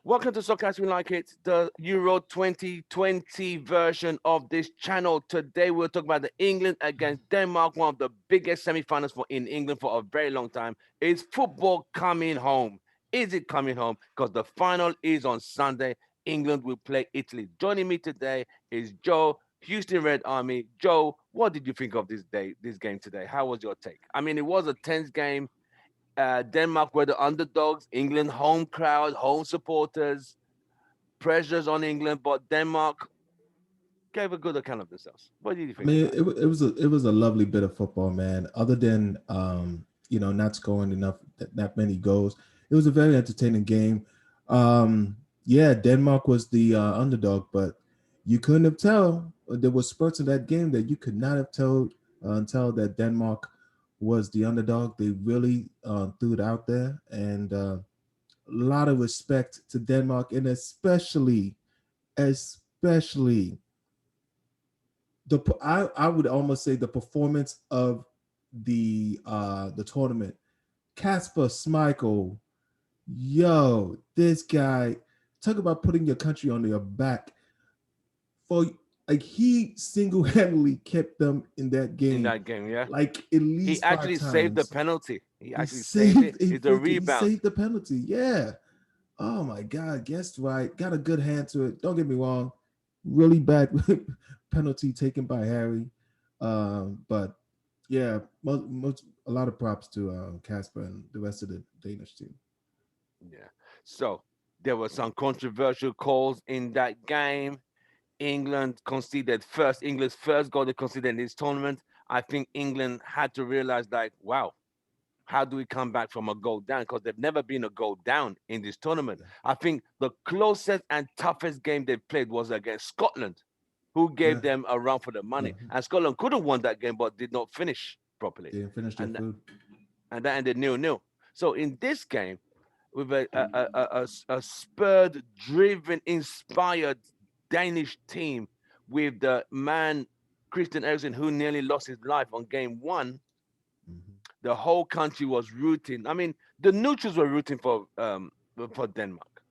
Welcome to Soccer as We Like It, the Euro 2020 version of this channel. Today we'll talk about the England against Denmark, one of the biggest semi-finals in England for a very long time. Is football coming home? Is it coming home? Because the final is on Sunday. England will play Italy. Joining me today is Joe, Houston Red Army. Joe, what did you think of this game today? How was your take? I mean, it was a tense game. Denmark were the underdogs. England home crowd, home supporters, pressures on England, but Denmark gave a good account of themselves. What did you I think mean, about it was a lovely bit of football, man. Other than not scoring enough that many goals, it was a very entertaining game. Yeah, Denmark was the underdog, but you couldn't have tell. There was spurts in that game that you could not have told until that Denmark was the underdog. They really threw it out there, and a lot of respect to Denmark, and especially I would almost say the performance of the tournament. Kasper Schmeichel, yo, this guy, talk about putting your country on your back. For like he single-handedly kept them in that in game, that game? Yeah, like at he least five actually saved the times. penalty. He He actually saved saved it. It's a he rebound. saved the penalty. Yeah. Oh my God, guessed right. Got a good hand to it. Don't get me wrong. Really bad penalty taken by Harry. But yeah, a lot of props to Casper and the rest of the Danish team. Yeah. So there were some controversial calls in that game. England conceded first. England's first goal they conceded in this tournament. I think England had to realize, like, wow, how do we come back from a goal down? Because they've never been a goal down in this tournament. I think the closest and toughest game they played was against Scotland, who Yeah, gave them a run for the yeah. money. And Scotland could have won that game, but did not finish properly. They didn't finish their And food. and that ended 0-0. So in this game, with a spurred, driven, inspired Danish team, with the man Christian Eriksen who nearly lost his life on game one, Hmm. the whole country was rooting. I mean, the neutrals were rooting for Denmark,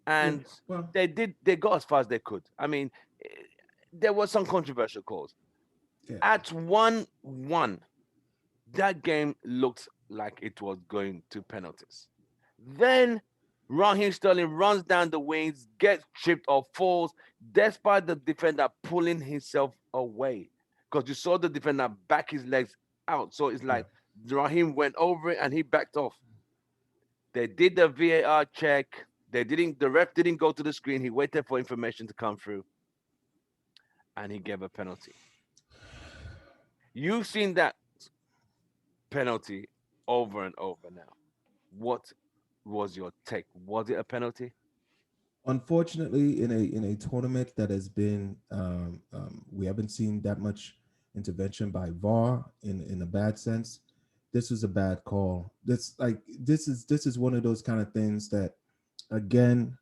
Yeah. and Well, they got as far as they could. I mean, eh, there were some controversial calls. yeah. At 1-1, that game looked like it was going to penalties. Then Raheem Sterling runs down the wings, gets tripped or falls, despite the defender pulling himself away. Because you saw the defender back his legs out. So it's Yeah. like Raheem went over it and he backed off. They did the VAR check. The ref didn't go to the screen. He waited for information to come through and he gave a penalty. You've seen that penalty over and over now. What was your take? Was it a penalty? Unfortunately, in a tournament that has been, we haven't seen that much intervention by VAR in a bad sense. This was a bad call. This is one of those kind of things that, again,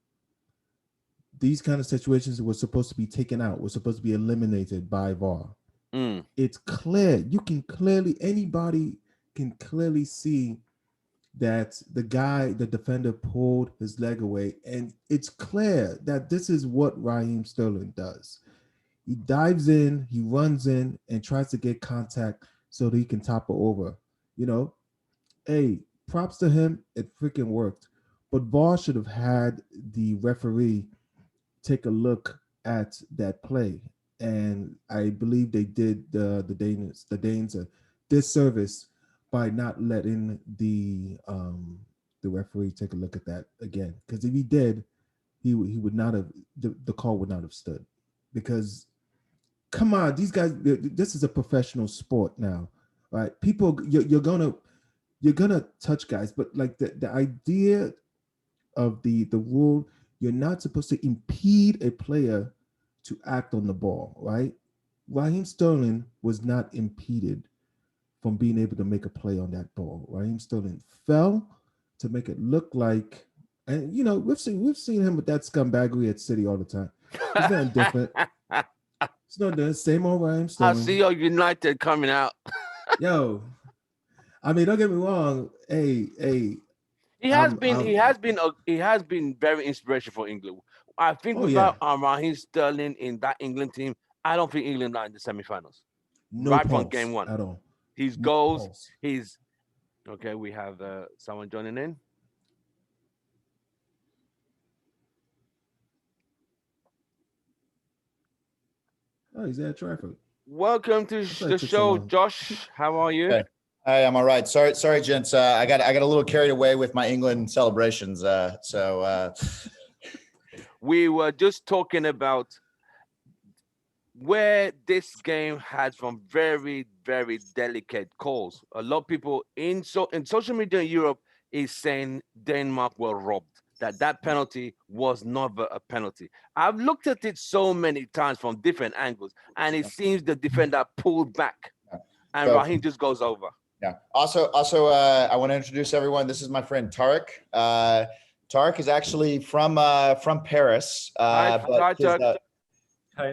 these kind of situations were supposed to be taken out. Were supposed to be eliminated by VAR. Mm. It's clear. You can clearly anybody can clearly see that the defender pulled his leg away. And it's clear that this is what Raheem Sterling does. He dives in, he runs in, and tries to get contact so that he can topple over. You know, hey, props to him. It freaking worked. But VAR should have had the referee take a look at that play. And I believe they did the Danes a disservice by not letting the referee take a look at that again. Because if he did, he would not have the call would not have stood. Because come on, these guys, this is a professional sport now, right? People, you're gonna touch guys, but like the idea of the rule, you're not supposed to impede a player to act on the ball, right? Raheem Sterling was not impeded from being able to make a play on that ball. Raheem Sterling fell to make it look like, and we've seen him with that scumbaggery at City all the time. It's nothing different. It's not the same old Raheem I see Sterling. your United coming out. Yo, I mean, don't get me wrong. Hey, He has been very inspirational for England. I think Oh yeah, without Raheem Sterling in that England team, I don't think England are in the semifinals. no Right from pulse game one, at all. his No goals, pulse. his okay. We have someone joining in. Oh, he's at traffic. Welcome to I thought he the took so show, long. Josh. How are you? Okay. Hi, I'm all right. Sorry, gents. I got a little carried away with my England celebrations. We were just talking about where this game had some very, very delicate calls. A lot of people in social media in Europe is saying Denmark were robbed. That penalty was never a penalty. I've looked at it so many times from different angles, and it seems the defender pulled back, and so Raheem just goes over. yeah. Also, I want to introduce everyone. This is my friend Tarek. Tarek is actually from Paris, Hi, but hi, Chuck. Hi,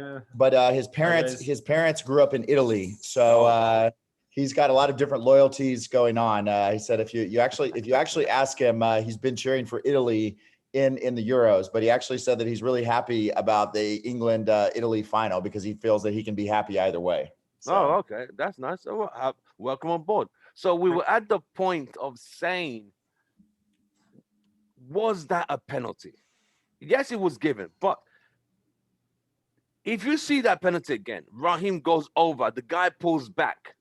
his hi parents guys. his parents grew up in Italy, so Oh, he's got a lot of different loyalties going on. He said if you actually ask him, he's been cheering for Italy in the Euros, but he actually said that he's really happy about the England Italy final because he feels that he can be happy either way. oh, So okay, that's nice. So, welcome on board. So we were at the point of saying, was that a penalty? Yes, it was given, but if you see that penalty again, Raheem goes over, the guy pulls back.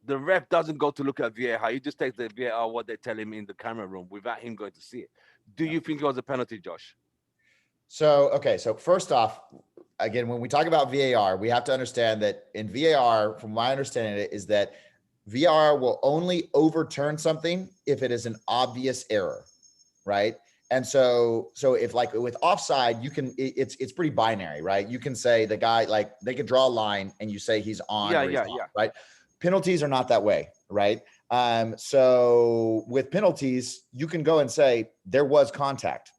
The ref doesn't go to look at VAR. He just takes the VAR what they tell him in the camera room without him going to see it. Do you think it was a penalty, Josh? okay. So first off, again, when we talk about VAR, we have to understand that in VAR, from my understanding, it is that VAR will only overturn something if it is an obvious error, right? And so if like with offside, you can it's pretty binary, right? You can say the guy, like they could draw a line and you say he's on Yeah, or he's yeah, off, yeah. right? Penalties are not that way, right? So with penalties, you can go and say there was contact.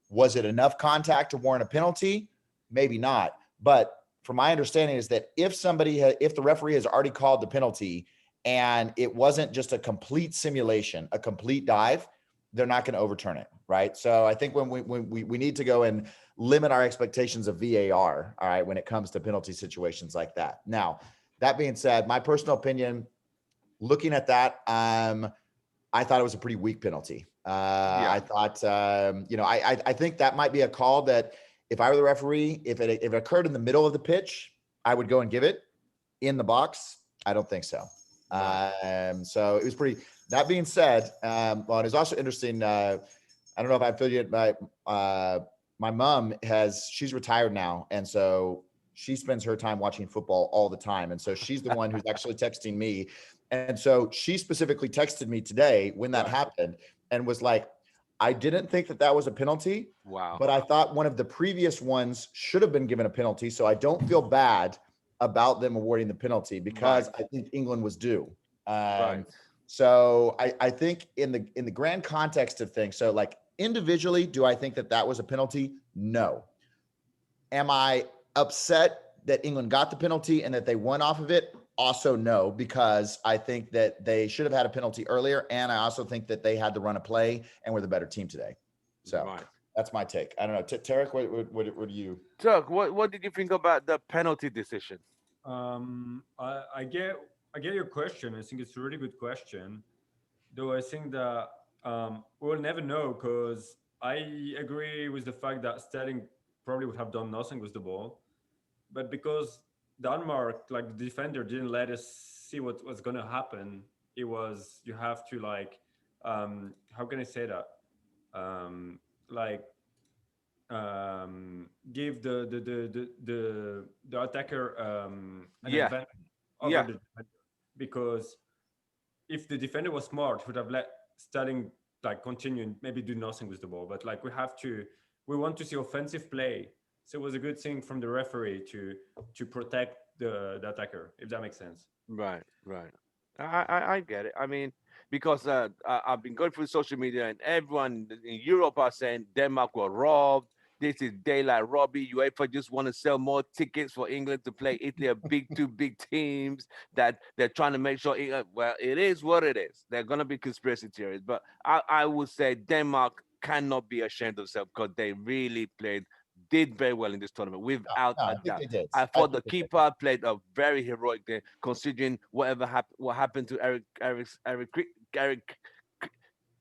Was it enough contact to warrant a penalty? Maybe not. But from my understanding is that if the referee has already called the penalty and it wasn't just a complete simulation, a complete dive, they're not going to overturn it, right? So I think when we need to go and limit our expectations of VAR, all right, when it comes to penalty situations like that. Now, that being said, my personal opinion, looking at that, I thought it was a pretty weak penalty. Yeah. I thought, I think that might be a call that if I were the referee, if it occurred in the middle of the pitch, I would go and give it. In the box, I don't think so. Right. So it was pretty. That being said, well, it's also interesting. I don't know if I feel you, but my mom she's retired now, and so she spends her time watching football all the time, and so she's the one who's actually texting me, and so she specifically texted me today when that Right. happened, and was like, "I didn't think that was a penalty, Wow. but I thought one of the previous ones should have been given a penalty, so I don't feel bad about them awarding the penalty because Right. I think England was due." Right. So I think in the grand context of things, so like individually, do I think that was a penalty? No. Am I upset that England got the penalty and that they won off of it? Also, no, because I think that they should have had a penalty earlier, and I also think that they had to run a play and were the better team today. So Right. that's my take. I don't know, Tarek, what do you? Chuck, what did you think about the penalty decision? I get your question. I think it's a really good question. Though I think that we'll never know because I agree with the fact that Sterling probably would have done nothing with the ball, but because Denmark, like the defender, didn't let us see what was going to happen, it was you have to like, how can I say that? Like give the attacker an Yeah. advantage over Yeah. the defender because if the defender was smart, he would have let Sterling like continue and maybe do nothing with the ball. But like we want to see offensive play. So it was a good thing from the referee to protect the attacker, if that makes sense. Right. Right. I get it. I mean, because I've been going through social media and everyone in Europe are saying Denmark were robbed. This is daylight Robbie. UEFA just want to sell more tickets for England to play Italy, a two big teams that they're trying to make sure. Well, it is what it is. They're gonna be conspiracy theories, but I would say Denmark cannot be ashamed of themselves because they really did very well in this tournament without No, a I think doubt. they did. I I thought the think they did. keeper played a very heroic day, considering what happened to Eric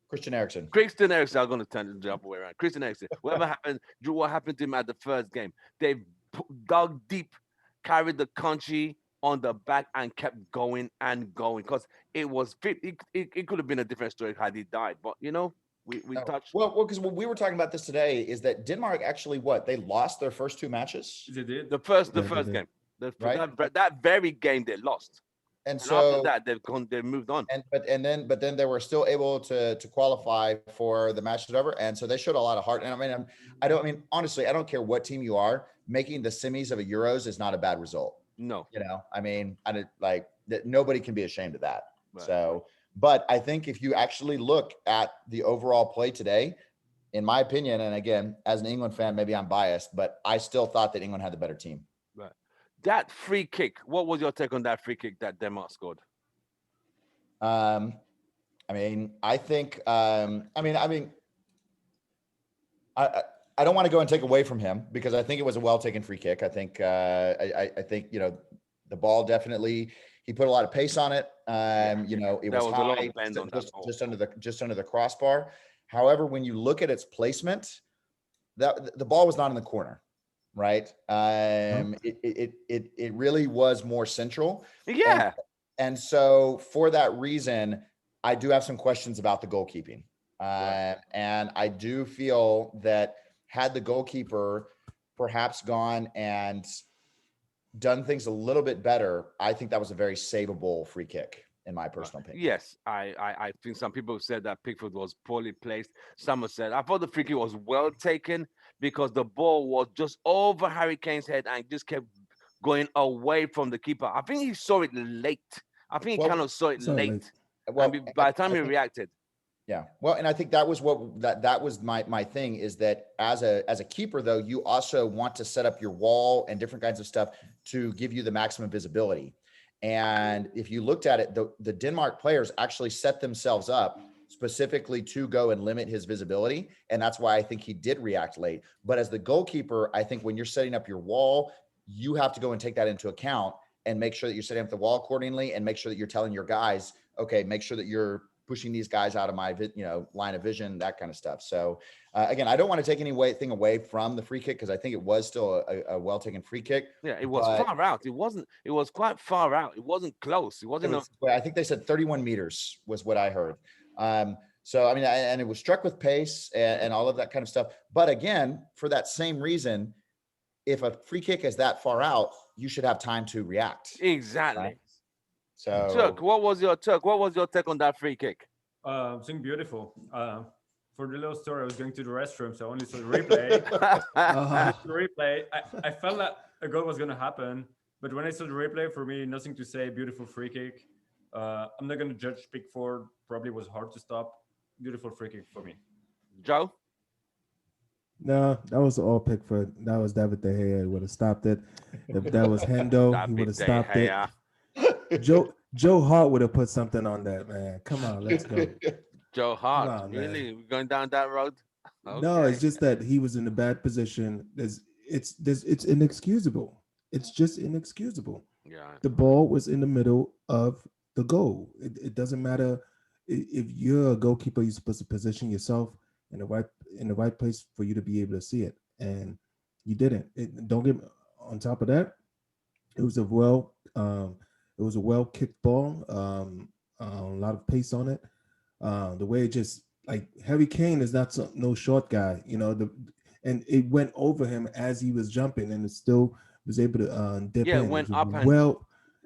Christian Eriksen. Christian Eriksen. I'm going to turn the other way around. Christian Eriksen. Whatever happened, Drew, what happened to him at the first game? They dug deep, carried the country on the back, and kept going and going because it could have been a different story had he died. But we No. touched. Well, because what we were talking about this today is that Denmark actually they lost their first two matches, They did. The first Yeah, they did. game. right? That very game they lost. And And so after that, they've moved on. but then they were still able to qualify for the matches over, and so they showed a lot of heart. And I mean honestly, I don't care what team you are, making the semis of a Euros is not a bad result. No. I mean, I did, like that. Nobody can be ashamed of that. Right. So, but I think if you actually look at the overall play today, in my opinion, and again, as an England fan, maybe I'm biased, but I still thought that England had the better team. Right. That free kick. What was your take on that free kick that Denmark scored? I mean, I think, I don't want to go and take away from him because I think it was a well taken free kick. I think, I think, the ball definitely, he put a lot of pace on it. It was was a lot high, of bend on that ball. just under the crossbar. However, when you look at its placement, that the ball was not in the corner, right? It really was more central. Yeah. And so for that reason, I do have some questions about the goalkeeping. Right. And I do feel that had the goalkeeper perhaps gone and done things a little bit better, I think that was a very savable free kick, in my personal opinion. Yes, I think some people said that Pickford was poorly placed. Some have said I thought the free kick was well taken because the ball was just over Harry Kane's head and just kept going away from the keeper. I think he saw it late. I think he Well, kind of saw it saw it late. late. Well, By the time I he think- reacted. Yeah. Well, and I think that was that was my thing is that as a keeper, though, you also want to set up your wall and different kinds of stuff to give you the maximum visibility. And if you looked at it, the Denmark players actually set themselves up specifically to go and limit his visibility. And that's why I think he did react late. But as the goalkeeper, I think when you're setting up your wall, you have to go and take that into account and make sure that you're setting up the wall accordingly and make sure that you're telling your guys, okay, make sure that you're pushing these guys out of my line of vision, that kind of stuff. So again, I don't want to take anything away from the free kick because I think it was still a well taken free kick. Yeah, it was far out. It wasn't. It was quite far out. It wasn't close. It wasn't. I think they said 31 meters was what I heard. So I mean, and it was struck with pace and all of that kind of stuff. But again, for that same reason, if a free kick is that far out, you should have time to react. Exactly. Right? So Turk, what was your take on that free kick? Something beautiful. For the little story, I was going to the restroom, so I only saw the replay. The replay, I felt that a goal was going to happen, but when I saw the replay, for me, nothing to say. Beautiful free kick. I'm not going to judge Pickford. Probably was hard to stop. Beautiful free kick for me. Joe? No, that was all Pickford. That was David De Gea would have stopped it. If that was Hendo, he would have stopped it. Joe Hart would have put something on that, man. Come on, let's go. Joe Hart, on, really? We're going down that road? No, it's just that he was in a bad position. It's inexcusable. It's just inexcusable. Yeah. The ball was in the middle of the goal. It doesn't matter if you're a goalkeeper, you're supposed to position yourself in the right place for you to be able to see it, and you didn't. Don't get on top of that. It was a well kicked ball. A lot of pace on it. The way it just like Harry Kane is not no short guy, and it went over him as he was jumping, and it still was able to dip in. Yeah, it went up and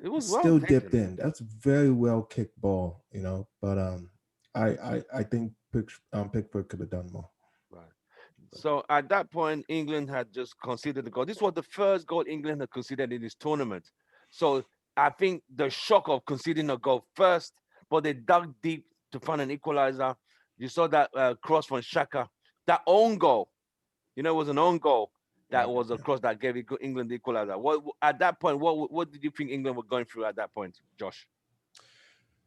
it was still well dipped taken. in. That's a very well kicked ball, But I think Pickford could have done more. Right. So at that point, England had just conceded the goal. This was the first goal England had conceded in this tournament. So I think the shock of conceding a goal first, but they dug deep to find an equalizer. You saw that cross from Xhaka. That own goal You know, it was an own goal that Yep. was across that gave England the equalizer. What at that point? What did you think England were going through at that point, Josh?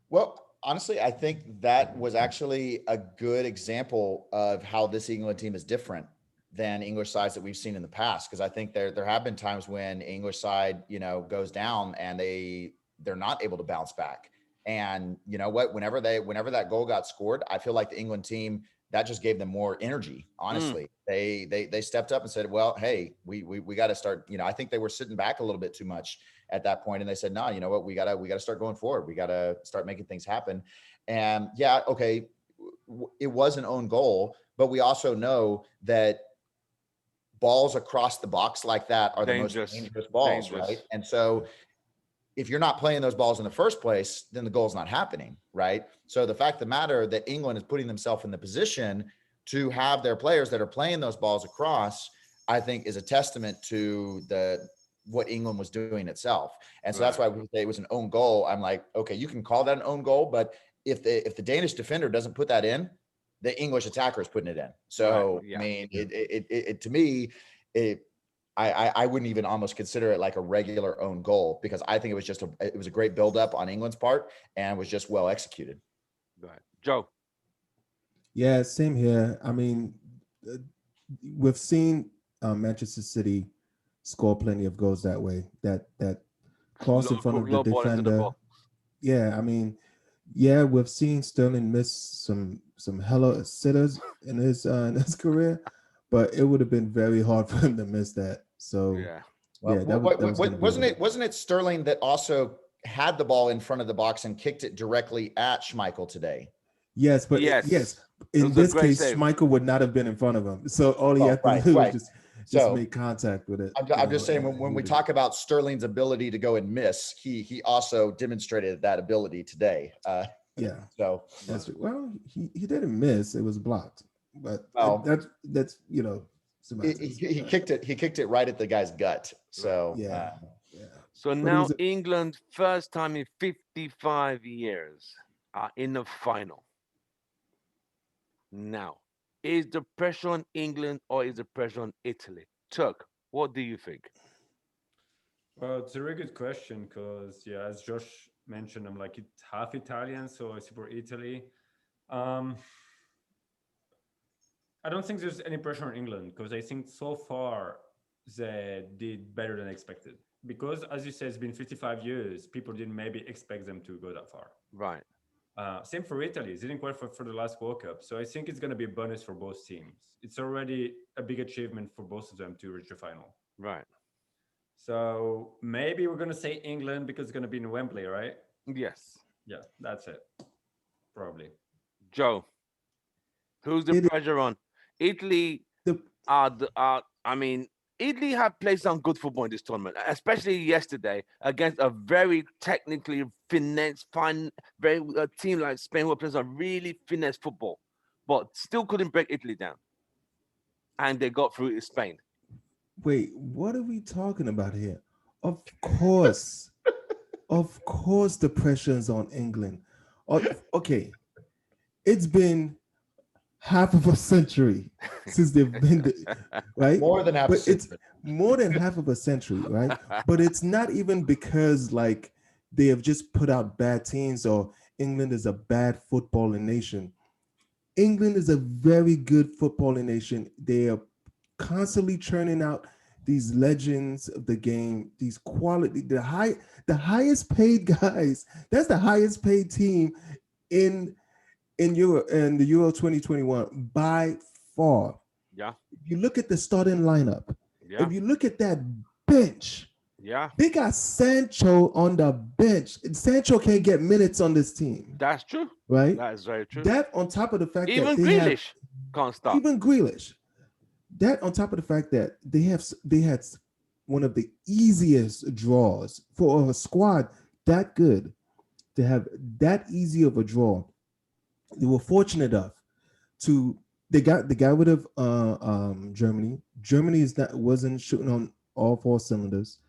Well, honestly, I think that was actually a good example of how this England team is different than English sides that we've seen in the past. Because I think there have been times when English side, goes down and they're not able to bounce back. And you know what? Whenever that goal got scored, I feel like the England team that just gave them more energy. Mm, Honestly, they stepped up and said, "Well, hey, we got to start." I think they were sitting back a little bit too much at that point, and they said, "No, you know what? We gotta start going forward. We gotta start making things happen." And yeah, okay, it was an own goal, but we also know that balls across the box like that are the most dangerous, dangerous balls, right? dangerous. And so if you're not playing those balls in the first place, then the goal's not happening, right? So the fact of the matter that England is putting themselves in the position to have their players that are playing those balls across, I think is a testament to what England was doing itself. And so that's Right. why we say it was an own goal. I'm like, okay, you can call that an own goal, but if the Danish defender doesn't put that in, the English attacker is putting it in. Right. So I Yeah. mean, it to me, it I wouldn't even almost consider it like a regular own goal because I think it was a great buildup on England's part and was just well executed. Right. Joe. Yeah, same here. I mean, uh, we've seen Manchester City score plenty of goals that way. That cross in front of the Low ball into the defender. ball. Yeah, I mean, yeah, we've seen Sterling miss some hella sitters in his career, but it would have been very hard for him to miss that. So Yeah. Well, yeah, that was going to be wasn't it Sterling that also had the ball in front of the box and kicked it directly at Schmeichel today? yes, but yes, Yes. It in was a this great case, save. Schmeichel would not have been in front of him. So all he Well, had to right, do was right. just So make contact with it. I'm just saying And when he we would have. talk about Sterling's ability to go and miss, he also demonstrated that ability today. Yeah, So that's true. Well, he didn't miss; it was blocked. But well, that's semantics. he kicked it right at the guy's gut. Right. So Yeah, yeah. So But it now was England, first time in 55 years, are in the final. Now, is the pressure on England or is the pressure on Italy? Turk, what do you think? Well, it's a very good question because, yeah, as Josh mentioned, I'm like half Italian, so I support Italy. Um, I don't think there's any pressure on England because I think so far they did better than expected. Because, as you said, it's been 55 years, people didn't maybe expect them to go that far. Right, Same for Italy. They didn't qualify for the last World Cup. So I think it's going to be a bonus for both teams. It's already a big achievement for both of them to reach the final. right. So maybe we're going to say England because it's going to be in Wembley, right? Yes. Yeah, that's it. Probably. Joe, who's the it. pressure on? Italy The I mean, Italy have played some good football in this tournament, especially yesterday against a very technically finesse, fine, very a team like Spain who plays a really finesse football, but still couldn't break Italy down, and they got through to Spain. Wait, what are we talking about here? Of course, of course, the pressure is on England. Okay, it's been half of a century since they've been right, more than half a but it's century. more than half of a century, right? But it's not even because like they have just put out bad teams or England is a bad footballing nation. England is a very good footballing nation. They are constantly churning out these legends of the game, these quality, the highest paid guys. That's the highest paid team in the Euro 2021 by far. Yeah, If you look at the starting lineup, yeah, if you look at that bench, yeah. they got Sancho on the bench. Sancho can't get minutes on this team, That's true. right? That is very true. That on top of the fact that Even they have Grealish can't start. even Grealish. That on top of the fact that they had one of the easiest draws for a squad that good to have that easy of a draw. They were fortunate enough to they got rid of Germany. Germany is not wasn't shooting on all four cylinders.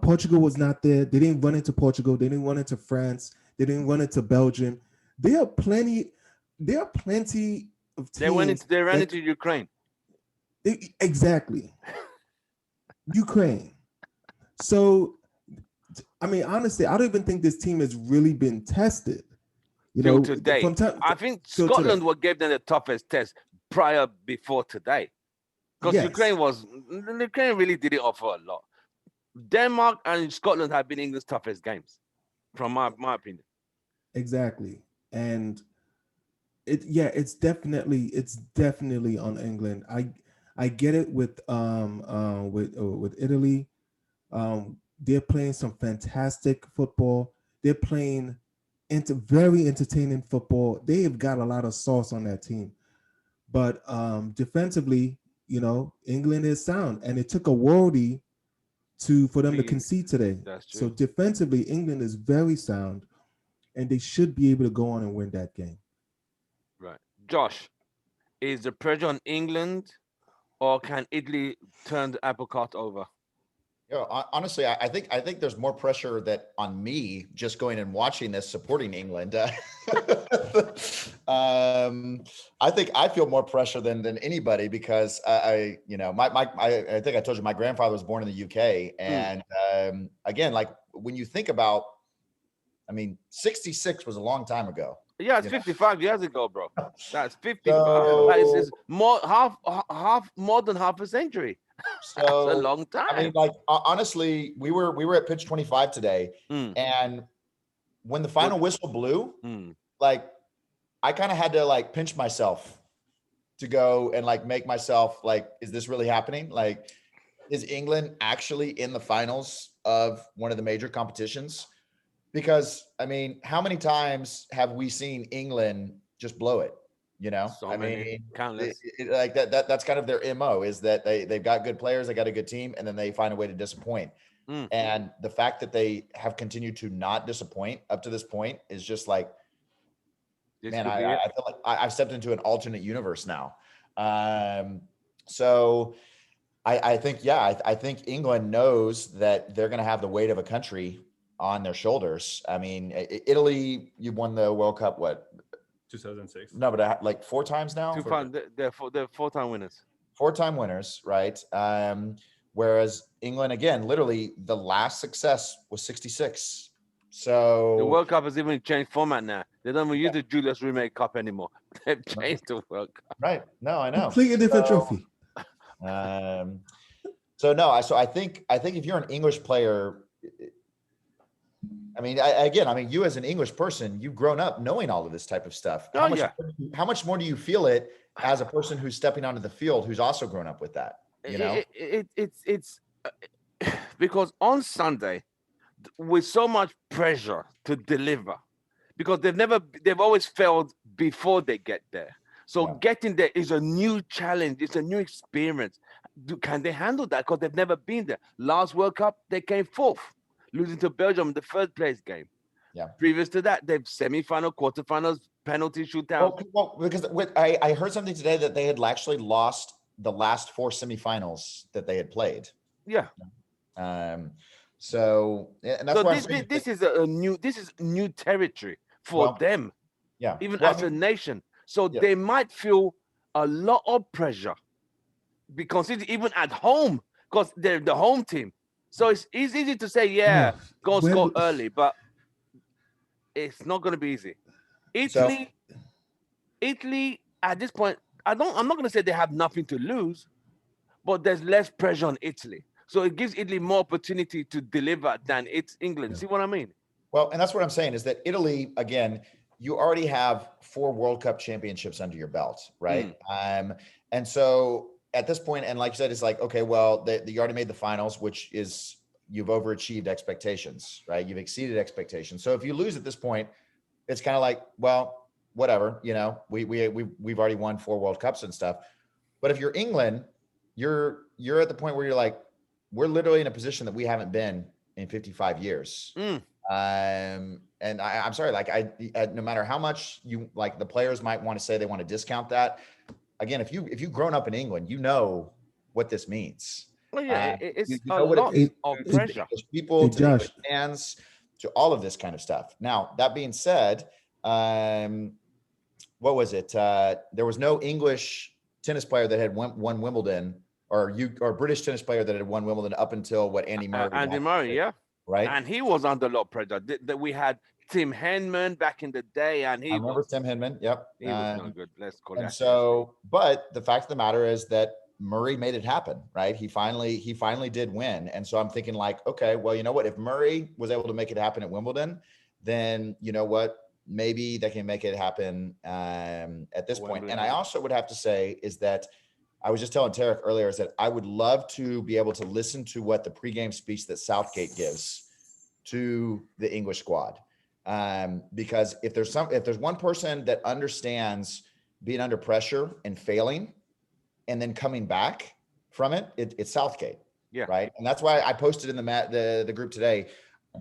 Portugal was not there. They didn't run into Portugal. They didn't run into France. They didn't run into Belgium. There are plenty. There are plenty of They went teams into they ran that into Ukraine. Exactly. Ukraine. So, I mean, honestly, I don't even think this team has really been tested. You till know, today. from time I think till today. Scotland what gave them the toughest test prior before today. Because Yes, Ukraine really didn't offer a lot. Denmark and Scotland have been England's toughest games, from my opinion. exactly. And it's definitely on England. I get it with Italy. They're playing some fantastic football. They're playing into very entertaining football. They have got a lot of sauce on that team. But defensively, England is sound, and it took a worldie to for them to Be concede today. That's So true. defensively, England is very sound, and they should be able to go on and win that game. Right. Josh, is the pressure on England or can Italy turn the apple cart over? Honestly, I think there's more pressure that on me just going and watching this, supporting England. I think I feel more pressure than anybody because I think I told you my grandfather was born in the UK, Mm. and again, like when you think about, I mean, 66 was a long time ago. Yeah, it's You know, 55 years ago, bro. That's 55. Like so it's more half more than half a century. That's a so long I mean, time. like honestly, we were at pitch 25 today, Mm. and when the What? final whistle blew, Mm. like I kind of had to like pinch myself to go and like make myself like, is this really happening? Like, is England actually in the finals of one of the major competitions? Because I mean, how many times have we seen England just blow it? So I many, mean, countless. like that's kind of their MO, is that they've got good players, they got a good team, and then they find a way to disappoint. Mm. And the fact that they have continued to not disappoint up to this point is just like, This man, could I, be it. I feel like I've stepped into an alternate universe now. Um, so I think, yeah, I think England knows that they're going to have the weight of a country on their shoulders. I mean, Italy, you won the World Cup, what? 2006. No, but like four times now, Two For fun. They're four-time winners. four-time winners, right? Whereas England, again, literally the last success was 66. The So, World Cup has even changed format now. They don't even use the Julius Remake Cup anymore. They've changed the World Cup. right. No, I know. Completely different trophy. Um, so no, I think if you're an English player, I mean, you as an English person, you've grown up knowing all of this type of stuff. Oh yeah. How much more do you feel it as a person who's stepping onto the field, who's also grown up with that? It's because on Sunday, with so much pressure to deliver, because they've always failed before they get there. So Yeah. getting there is a new challenge. It's a new experience. Can they handle that? Because they've never been there. Last World Cup, they came fourth, losing to Belgium in the third place game. Yeah. Previous to that, they've semi-final, quarterfinals, penalty shootout. Well, because I heard something today that they had actually lost the last four semifinals that they had played. Yeah. So, and that's So why I'm saying, this is a new territory for well, them, yeah. even Well, I as a mean, nation. So yeah. they might feel a lot of pressure, because even at home, because they're the home team. So it's easy to say, yeah, Oh, go and when score early, but it's not going to be easy. So, Italy at this point, I'm not going to say they have nothing to lose, but there's less pressure on Italy. So it gives Italy more opportunity to deliver than it's England. yeah. See what I mean? well, and that's what I'm saying, is that Italy, again, you already have 4 World Cup championships under your belt, right? And so at this point, and like you said, it's like, okay, well, you already made the finals, which is, you've overachieved expectations, right? You've exceeded expectations. So if you lose at this point, it's kind of like, well, whatever, we've already won 4 World Cups and stuff. But if you're England, you're at the point where you're like, we're literally in a position that we haven't been in 55 years. Mm. And I'm sorry, like no matter how much you like, the players might want to say they want to discount that. Again, if you've grown up in England, you know what this means. Well, yeah, You it's you a know what it lot means It, of to it, the pressure. English people, it to the English Josh, fans, to all of this kind of stuff. Now, that being said, what was it? There was no English tennis player that had won Wimbledon, or British tennis player that had won Wimbledon up until what Andy Murray Andy got, Murray, yeah. right? And he was under a lot of pressure. That we had Tim Henman back in the day, and I remember Tim Henman. Yep. he was kind of good. Let's call And that. so, but the fact of the matter is that Murray made it happen, right? He finally did win. And so I'm thinking like, okay, well, you know what? If Murray was able to make it happen at Wimbledon, then you know what? Maybe they can make it happen at this point. And I also would have to say is that I was just telling Tarek earlier is that I would love to be able to listen to what the pregame speech that Southgate gives to the English squad. Because if there's one person that understands being under pressure and failing and then coming back from it's Southgate. Yeah. Right. And that's why I posted in the group today.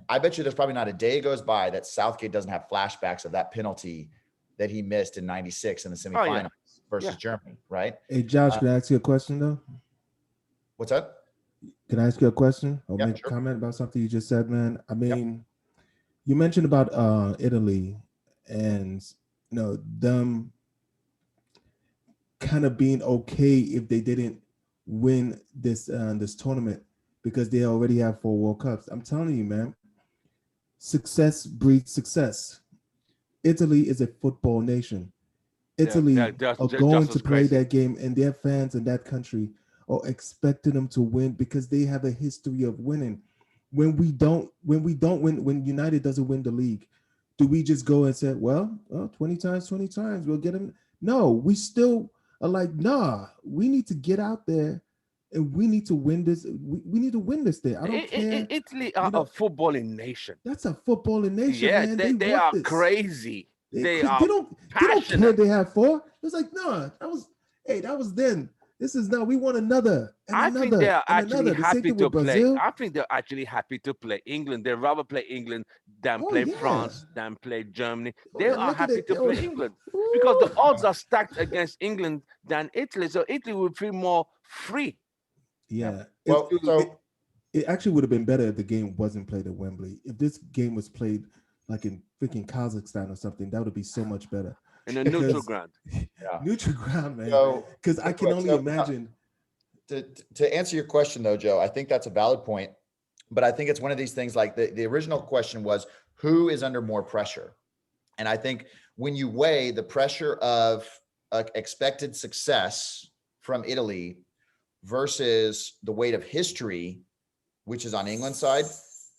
I bet you there's probably not a day goes by that Southgate doesn't have flashbacks of that penalty that he missed in 96 in the semifinals versus Germany. Right. Hey, Josh, can I ask you a question though? What's that? Can I ask you a question or make sure. a comment about something you just said, man? I mean, you mentioned about Italy and them kind of being okay if they didn't win this tournament because they already have 4 World Cups. I'm telling you, man, success breeds success. Italy is a football nation. Italy are going to play that game, and their fans in that country are expecting them to win because they have a history of winning. When when United doesn't win the league, do we just go and say, well 20 times, we'll get them? No, we still are like, nah, we need to get out there and we need to win this. We need to win this thing. I don't care. Italy are a footballing nation. That's a footballing nation, yeah, man. They are this. Crazy. They don't care they have 4. It's like, no, that was then. This is now. We want another. And I another, think they are and actually another. happy to play. Brazil. I think they're actually happy to play England. They'd rather play England than play France, than play Germany. They are happy to play England because the odds are stacked against England than Italy. So Italy would feel more free. Yeah. Well, it actually would have been better if the game wasn't played at Wembley. If this game was played like in freaking Kazakhstan or something, that would be so much better. In a neutral ground. Neutral ground, man. Because I can only imagine. To answer your question, though, Joe, I think that's a valid point. But I think it's one of these things like the original question was, who is under more pressure? And I think when you weigh the pressure of expected success from Italy versus the weight of history, which is on England's side,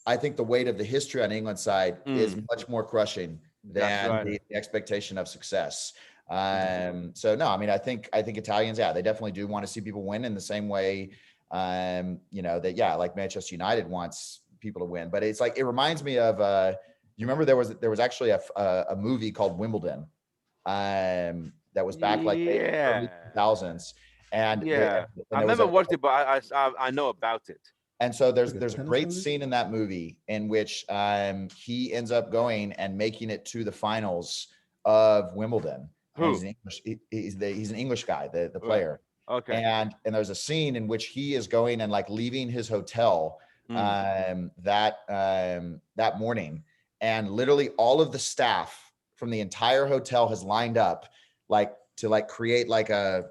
I think the weight of the history on England's side is much more crushing than the expectation of success. So no, I mean, I think Italians, they definitely do want to see people win in the same way, that, like Manchester United wants people to win. But it's like, it reminds me of, you remember there was actually a movie called Wimbledon, that was back like the early 2000s. And I never watched it, but I know about it. And so there's a great scene in that movie in which he ends up going and making it to the finals of Wimbledon. He's an English guy, the player. Okay. And there's a scene in which he is going and like leaving his hotel that morning, and literally all of the staff from the entire hotel has lined up to create like a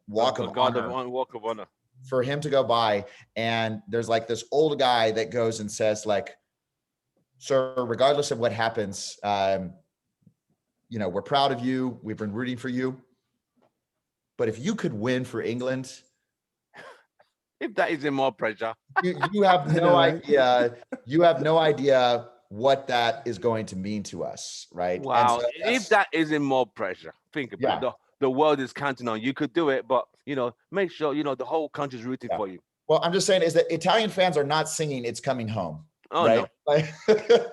walk of honor for him to go by. And there's like this old guy that goes and says like, sir, regardless of what happens, we're proud of you. We've been rooting for you. But if you could win for England, if that isn't more pressure, you have no idea. You have no idea what that is going to mean to us, right? Wow. So if that isn't more pressure, think about it. The world is counting on you. You could do it, but make sure the whole country's rooting for you. Well, I'm just saying is that Italian fans are not singing "It's Coming Home." Oh, right? No. Like,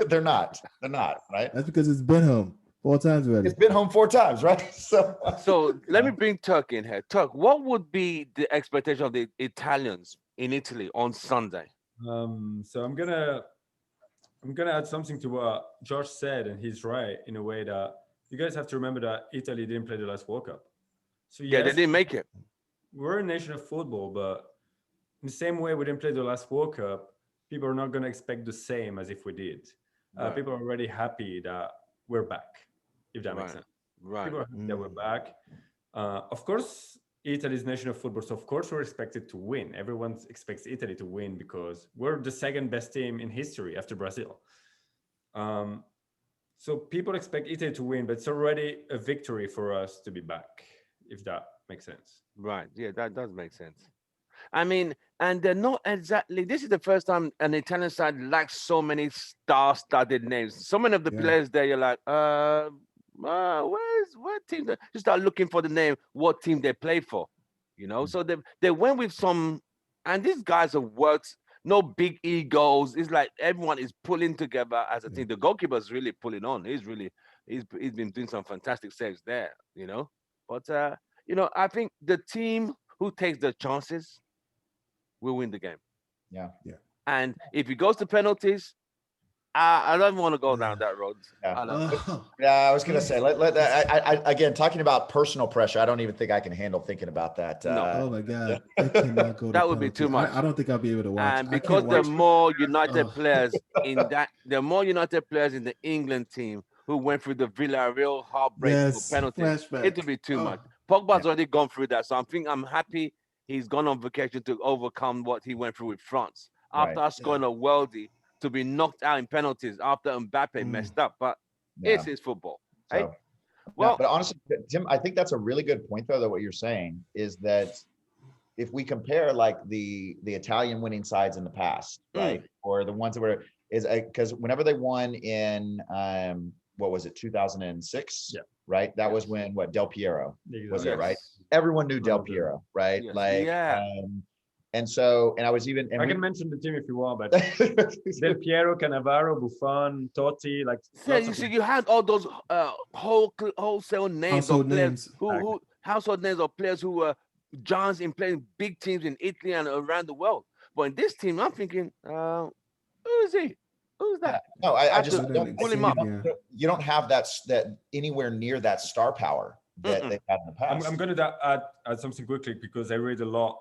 they're not, right? That's because it's been home 4 times already. It's been home 4 times, right? So let me bring Turk in here. Turk, what would be the expectation of the Italians in Italy on Sunday? So I'm gonna add something to what Josh said, and he's right in a way that you guys have to remember that Italy didn't play the last World Cup. So yes, they didn't make it. We're a nation of football, but in the same way we didn't play the last World Cup, people are not going to expect the same as if we did. People are already happy that we're back, if that makes sense. Right. People are happy that we're back. Of course, Italy's national football, so of course we're expected to win. Everyone expects Italy to win because we're the second best team in history after Brazil. Um, so people expect Italy to win, but it's already a victory for us to be back, if that makes sense. Right. Yeah, that does make sense. I mean, and they're not exactly. This is the first time an Italian side lacks so many star-studded names. So many of the Yeah. players there, you're like, what team? You start looking for the name, what team they play for, you know. So they went with some, and these guys have worked. No big egos. It's like everyone is pulling together as a Yeah. team. The goalkeeper's really pulling on. He's been doing some fantastic saves there, you know. But I think the team who takes the chances will win the game. Yeah. Yeah. And if it goes to penalties, I don't want to go down Yeah. that road. Yeah. I don't. Yeah, I was gonna say, again, talking about personal pressure. I don't even think I can handle thinking about that. No, Oh my God. It cannot go to that would be penalty. too much. I don't think I'll be able to watch. And I can't because the watch. more United Oh, players in the England team who went through the Villarreal heartbreak for yes. penalties, it Flashback. would be too much. Oh, Pogba's Yeah. already gone through that, so I'm happy he's gone on vacation to overcome what he went through with France Right. after yeah. scoring a worldie to be knocked out in penalties after Mbappe Mm, messed up. But Yeah. it's his football, right? So no, Well, but honestly, Tim, I think that's a really good point though, that what you're saying is that if we compare like the Italian winning sides in the past, mm, right, or the ones that were is because whenever they won in what was it, 2006, Yeah. right? That was yes, when what, Del Piero was it, Exactly. right? yes, Everyone knew Del okay. Piero, right? yes, Like yeah. and I was even and I we can mention the team if you want, but Del Piero, Cannavaro, Buffon, Totti, like So lots you of see, them. you had all those wholesale names of Household players names. who household names of players who were giants in playing big teams in Italy and around the world. But in this team, I'm thinking, who is he? Who's yeah, that? no, I I have just to I don't didn't pull him see. up. Yeah. you don't have that anywhere near that star power that Mm-mm. they've had in the I'm past. going to add something quickly because I read a lot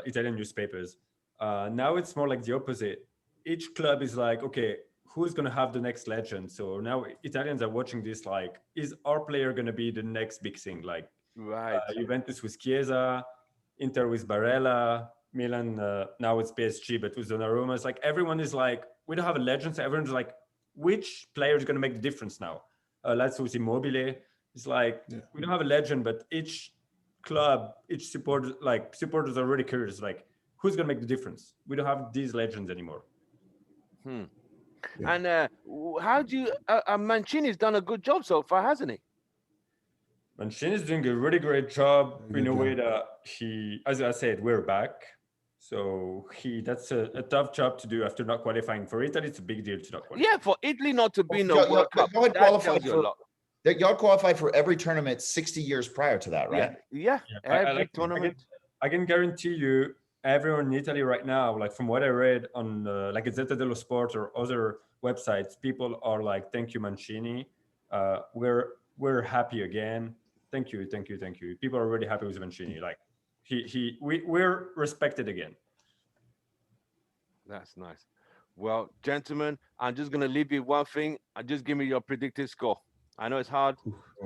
Italian newspapers. Now it's more like the opposite. Each club is like, okay, who's going to have the next legend? So now Italians are watching this like, is our player going to be the next big thing? Like Right. Juventus with Chiesa, Inter with Barella, Milan, now it's PSG, but with Donnarumma. It's like everyone is like, we don't have a legend. So everyone's like, which player is going to make the difference now? Lazio with Immobile. It's like, Yeah. we don't have a legend, but each club, each supporter, like supporters are really curious, like, who's going to make the difference? We don't have these legends anymore. Hmm. Yeah. And how do you? Mancini's done a good job so far, hasn't he? Mancini is doing a really great job Very in good a way job. that he, as I said, we're back. So that's a tough job to do after not qualifying for Italy. It's a big deal to not qualify. Yeah, for Italy not to be in the Y'all World Cup, y'all had that qualified tells you a for lot. y'all qualified for every tournament 60 years prior to that, Yeah, right? yeah. Yeah, I Every like. tournament. I can guarantee you, everyone in Italy right now, like from what I read on like Gazzetta dello Sport or other websites, people are like, "Thank you, Mancini. We're happy again. Thank you, thank you, thank you." People are really happy with Mancini. Like we're respected again. That's nice. Well, gentlemen, I'm just gonna leave you one thing. Just give me your predicted score. I know it's hard.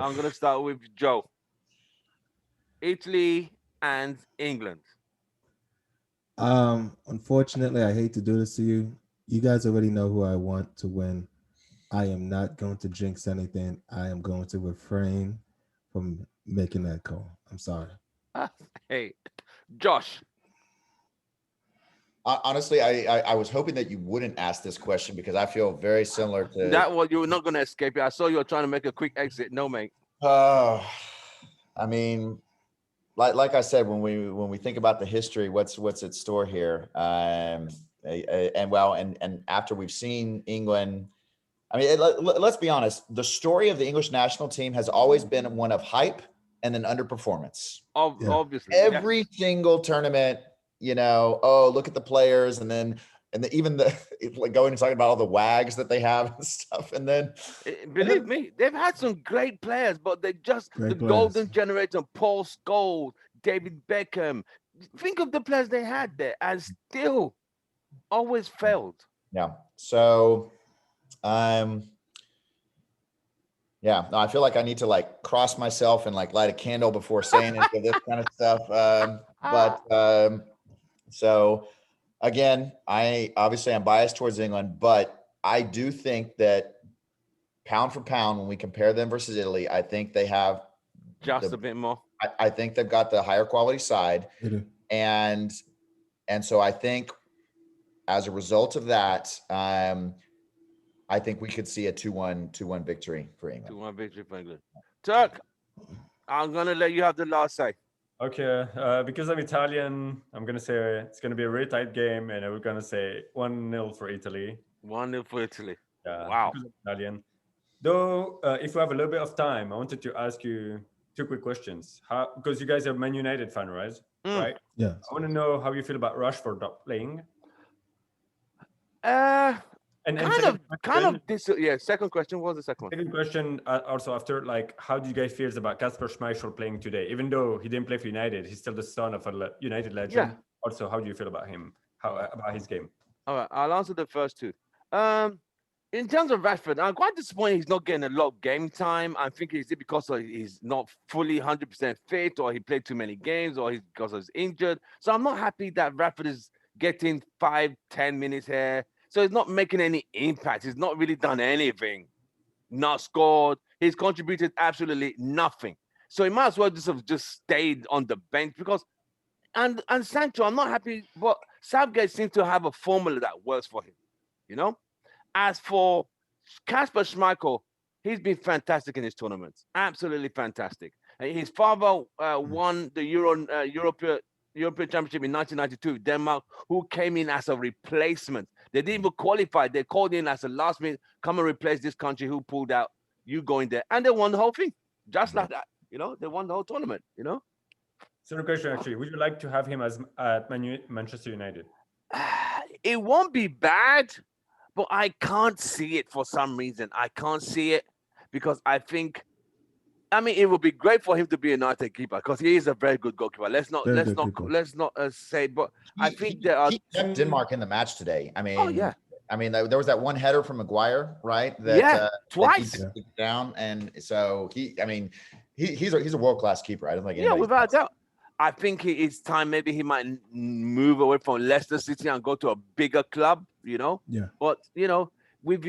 I'm gonna start with Joe. Italy and England. Unfortunately, I hate to do this to you. You guys already know who I want to win. I am not going to jinx anything. I am going to refrain from making that call. I'm sorry. Hey, Josh. Honestly, I was hoping that you wouldn't ask this question because I feel very similar to. That was you were not gonna escape it. I saw you were trying to make a quick exit. No, mate. Uh, I mean, like I said, when we think about the history, what's at store here, and well, and after we've seen England, I mean, let's be honest, the story of the English national team has always been one of hype and then underperformance. Yeah. Obviously, yes. Every single tournament, oh, look at the players, and then even the like going and talking about all the wags that they have and stuff, and then Believe me, they've had some great players, but they just the Great players. golden generation, Paul Scholes, David Beckham. Think of the players they had there and still always failed. yeah. So, um, Yeah, no, I feel like I need to like cross myself and like light a candle before saying any of this kind of stuff. So again, I obviously I'm biased towards England, but I do think that pound for pound, when we compare them versus Italy, I think they have Just the a bit more. I think they've got the higher quality side. It, And so I think as a result of that, I think we could see a 2-1 victory for England. 2-1 victory for England. Turk, I'm gonna let you have the last say. Okay, because I'm Italian, I'm gonna say it's gonna be a really tight game, and we're gonna say 1-0 for Italy. 1-0 for Italy. Yeah, Wow. because I'm Italian. Though, if we have a little bit of time, I wanted to ask you two quick questions. How, because you guys are Man United fan, right? Mm. Right. yes. I want to know how you feel about Rashford not playing. Uh, And kind second of, kind question, of this. Yeah. Second question. What was the second one? second question also after, like, how do you guys feel about Kasper Schmeichel playing today? Even though he didn't play for United, he's still the son of a United legend. Yeah. Also, how do you feel about him? How about his game? All right. I'll answer the first two. Um, in terms of Rashford, I'm quite disappointed he's not getting a lot of game time. I think is it because he's not fully 100% fit, or he played too many games, or he's because he's injured. So I'm not happy that Rashford is getting 5-10 minutes here. So he's not making any impact. He's not really done anything. Not scored. He's contributed absolutely nothing. So he might as well just have just stayed on the bench because and Sancho, I'm not happy, but Southgate seems to have a formula that works for him. You know. As for Kasper Schmeichel, he's been fantastic in his tournaments. Absolutely fantastic. His father won the European Championship in 1992 with Denmark, who came in as a replacement. They didn't even qualify. They called in as a last minute, come and replace this country who pulled out. You go in there. And they won the whole thing. Just like that. They won the whole tournament. So the question actually, would you like to have him as at Manchester United? It won't be bad, but I can't see it for some reason. I can't see it because I mean, it would be great for him to be a United keeper because he is a very good goalkeeper. Let's not Very let's good not keeper. let's not say, but I He, think he, there are he kept Denmark in the match today. Oh yeah, There was that one header from Maguire, right? yeah, That he twice. took down, and so he's a world class keeper. I don't think Yeah, anybody. without a doubt. I think it's time. Maybe he might move away from Leicester City and go to a bigger club. Yeah. But with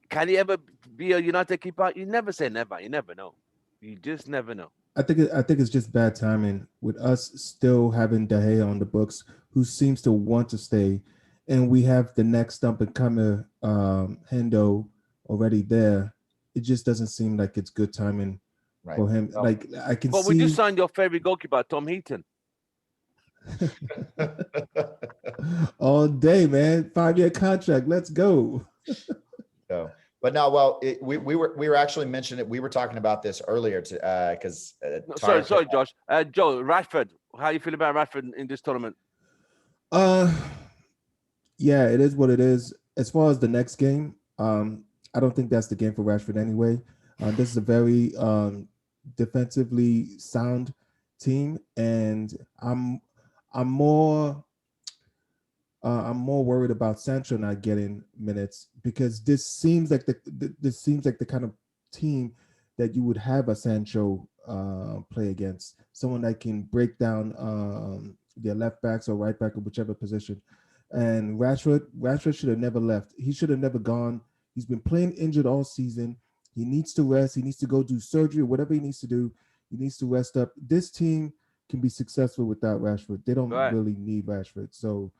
can he ever be a United keeper? You never say never. You never know. You just never know. I think it's just bad timing with us still having De Gea on the books, who seems to want to stay, and we have the next up and comer Hendo already there. It just doesn't seem like it's good timing Right. for him. Well, Like I can But we just see signed your favorite goalkeeper, Tom Heaton. all day, man. 5-year contract. Let's go. so, but no, well, we were actually mentioning it. We were talking about this earlier to because No, sorry, Josh. Joe Rashford. How you feel about Rashford in this tournament? Uh yeah, it is what it is. As far as the next game, I don't think that's the game for Rashford anyway. This is a very defensively sound team, and I'm more I'm more worried about Sancho not getting minutes because this seems like the kind of team that you would have a Sancho play against, someone that can break down their left backs or right back or whichever position. And Rashford should have never left. He should have never gone. He's been playing injured all season. He needs to rest. He needs to go do surgery or whatever he needs to do. He needs to rest up. This team can be successful without Rashford. They don't Right. really need Rashford. So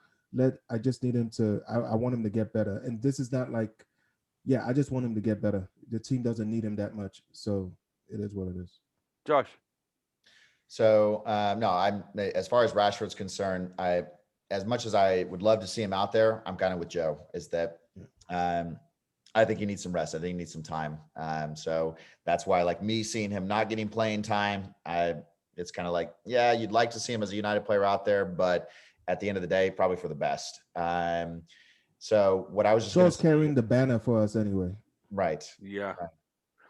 I just need him to I want him to get better. And this is not like, yeah, I just want him to get better. The team doesn't need him that much. So it is what it is. Josh. So no, I'm as far as Rashford's concerned, as much as I would love to see him out there, I'm kind of with Joe. Is that I think he needs some rest. I think he needs some time. So that's why, like me seeing him not getting playing time, it's kind of like, yeah, you'd like to see him as a United player out there, but at the end of the day, probably for the best. So what I was just Shaw's carrying the banner for us anyway. right. Yeah. Right.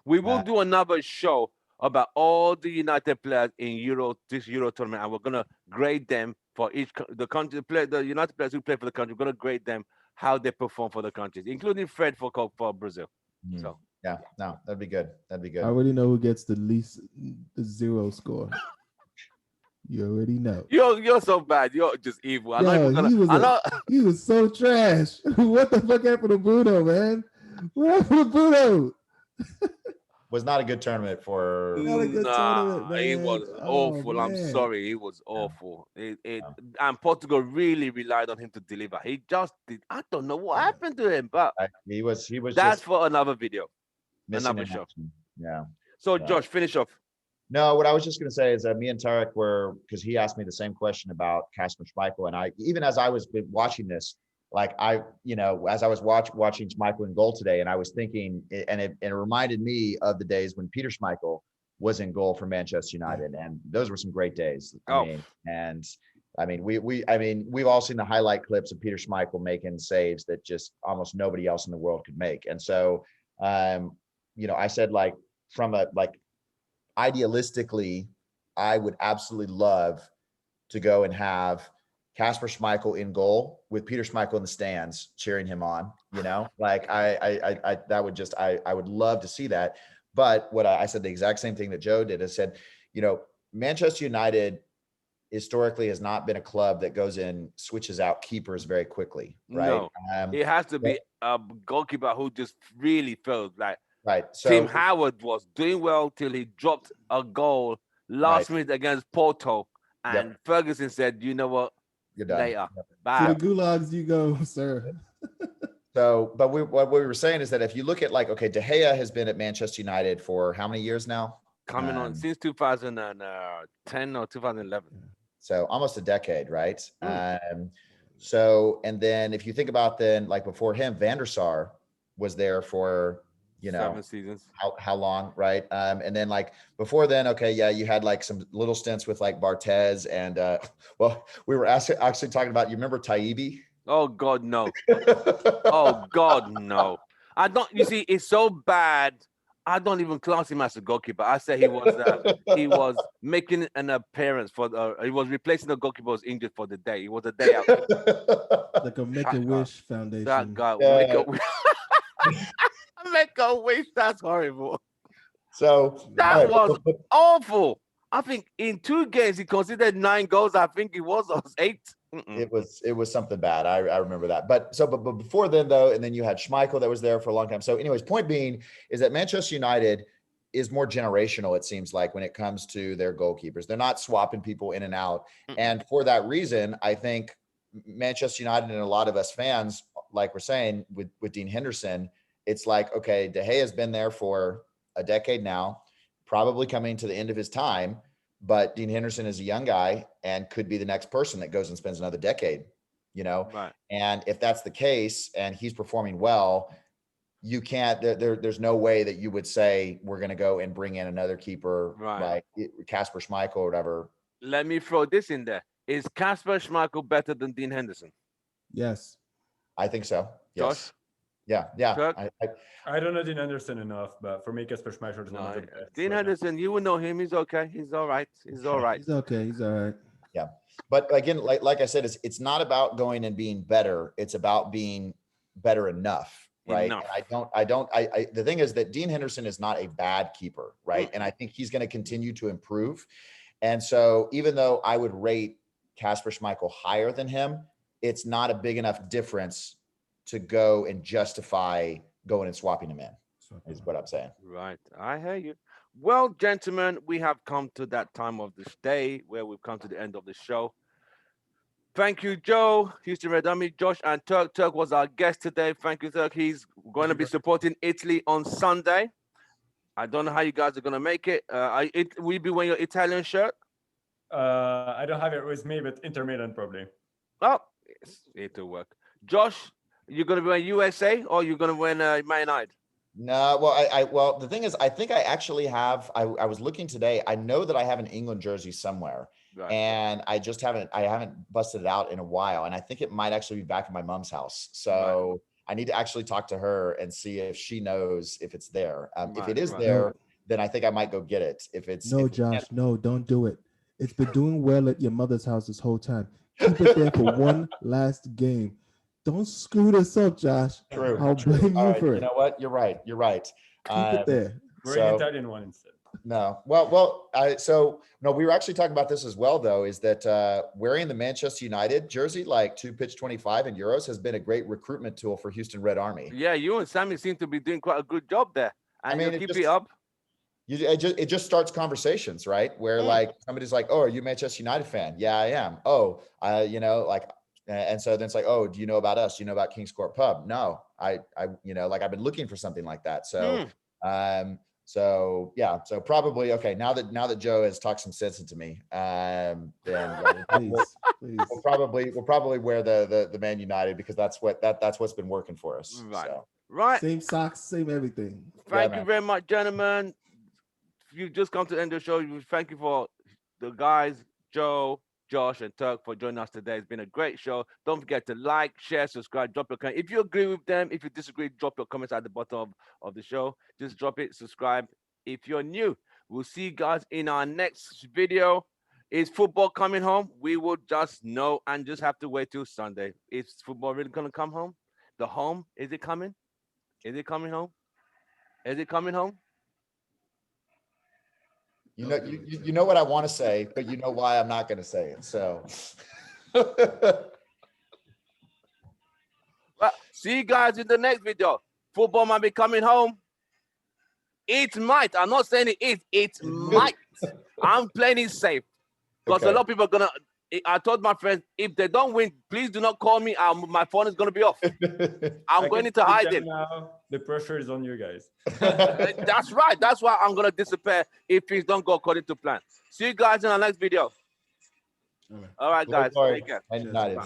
We will do another show about all the United players in this Euro tournament, and we're gonna grade them for the United players who play for the country. We're gonna grade them how they perform for the countries, including Fred for Brazil. So Yeah, no, that'd be good. That'd be I good. already know who gets the 0 score. You already know. You're so bad. You're just evil. I'm not Yo, even gonna. I'm not. he was so trash. What the fuck happened to Bruno, man? What happened to Bruno? Was not a good tournament for. Not a good tournament, Nah, he man. was Oh awful. I'm man. sorry, he was Yeah, awful. yeah. And Portugal really relied on him to deliver. He just did. I don't know what happened to him, but He was that's just for another video, missing another in show. action. Yeah. So, So. Josh, finish off. No, what I was just going to say is that me and Tarek were, because he asked me the same question about Casper Schmeichel, and I, even as I was watching this, like as I was watching Schmeichel in goal today, and I was thinking, and it reminded me of the days when Peter Schmeichel was in goal for Manchester United, and those were some great days. Oh, I mean, we've all seen the highlight clips of Peter Schmeichel making saves that just almost nobody else in the world could make, and so, I said like from a like idealistically, I would absolutely love to go and have Casper Schmeichel in goal with Peter Schmeichel in the stands cheering him on. Like I that would just I would love to see that. But what I said the exact same thing that Joe did. I said, Manchester United historically has not been a club that goes in switches out keepers very quickly, right? no. It has to be a goalkeeper who just really felt like Right. Tim So Howard was doing well till he dropped a goal last right. minute against Porto. And Yep. Ferguson said, you know what? You're done. Later. Yep. To Bye. the gulags you go, sir. So, but what we were saying is that if you look at like, okay, De Gea has been at Manchester United for how many years now? Coming on since 2010 or 2011. So almost a decade, right? Mm. So, and then if you think about then, like before him, Van der Sar was there for, 7 seasons. how long, right? And then like before then, okay, yeah, you had like some little stints with like Barthez and well, we were actually talking about, you remember Taibbi? Oh God, no. Oh God, no. I don't. You see, it's so bad. I don't even class him as a goalkeeper. I say he was making an appearance for he was replacing the goalkeeper who was injured for the day. It was a day out. Like a Make a That guy. Wish That Foundation. guy Yeah. make a wish. That's horrible. So That all was right, awful. I think in 2 games he considered 9 goals. I think it was 8. it was something bad. I remember that. But before then though, and then you had Schmeichel that was there for a long time. So anyways, point being is that Manchester United is more generational, it seems like, when it comes to their goalkeepers. They're not swapping people in and out. And for that reason, I think Manchester United and a lot of us fans, like we're saying with Dean Henderson, it's like, okay, De Gea has been there for a decade now, probably coming to the end of his time. But Dean Henderson is a young guy and could be the next person that goes and spends another decade, Right. And if that's the case and he's performing well, you can't, there's no way that you would say we're going to go and bring in another keeper Right. like Casper Schmeichel or whatever. Let me throw this in there. Is Kasper Schmeichel better than Dean Henderson? Yes. I think so. Yes. Josh? Yeah. Kirk? I don't know Dean Anderson enough, but for me, Casper Schmeichel is one of the best. Dean Henderson, you will know him. He's okay. He's all right. He's all right. He's okay. He's all right. Yeah. But again, like I said, it's not about going and being better. It's about being better enough. Right. Enough. And the thing is that Dean Henderson is not a bad keeper. Right. And I think he's going to continue to improve. And so even though I would rate Casper Schmeichel higher than him, it's not a big enough difference to go and justify going and swapping him in, is what I'm saying. Right. I hear you. Well, gentlemen, we have come to that time of this day where we've come to the end of the show. Thank you, Joe, Houston Red Army, Josh, and Turk. Turk was our guest today. Thank you, Turk. He's going to be supporting Italy on Sunday. I don't know how you guys are going to make it. Will you be wearing your Italian shirt? I don't have it with me, but Inter Milan probably. Oh, yes, it'll work. Josh, you going to be wearing USA or you going to wear Man United? No, well, the thing is, I think I actually have. I was looking today. I know that I have an England jersey somewhere, Right. and I haven't busted it out in a while, and I think it might actually be back in my mom's house. So I need to actually talk to her and see if she knows if it's there. If it is there, then I think I might go get it. If it's Josh, no, don't do it. It's been doing well at your mother's house this whole time. Keep it there for one last game. Don't screw this up, Josh. True. I'll blame you for it. You know what? You're right. Keep it there. Bring Italian one instead. No, no, we were actually talking about this as well, though, is that wearing the Manchester United jersey, like to pitch 25 in Euros, has been a great recruitment tool for Houston Red Army. Yeah, you and Sammy seem to be doing quite a good job there, and I mean, you keep it up. It just starts conversations, right? Where like somebody's like, "Oh, are you a Manchester United fan?" "Yeah, I am." "Oh, you know, like," and so then it's like, "Oh, do you know about us? Do you know about King's Court Pub?" "No, you know, like I've been looking for something like that." So yeah, so probably okay. Now that Joe has talked some sense into me, then Please. we'll probably wear the Man United, because that's what's been working for us. Right. So Right. Same socks, same everything. Thank Yeah, you very much, gentlemen. You just come to the end of the show. Thank you for the guys, Joe, Josh, and Turk, for joining us today. It's been a great show. Don't forget to like, share, subscribe, drop your comment. If you agree with them, if you disagree, drop your comments at the bottom of the show. Just drop it, subscribe. If you're new, we'll see you guys in our next video. Is football coming home? We will just know and just have to wait till Sunday. Is football really going to come home? The home, is it coming? Is it coming home? Is it coming home? you know what I want to say, but you know why I'm not going to say it. So Well, see you guys in the next video. Football might be coming home. It might. I'm not saying it is. It might. I'm playing it safe. Because a lot of people are going to. I told my friends, if they don't win, please do not call me. My phone is going to be off. I'm going into hiding. Now the pressure is on you guys. That's right. That's why I'm going to disappear if things don't go according to plan. See you guys in our next video. All right, guys. Take care. Man United.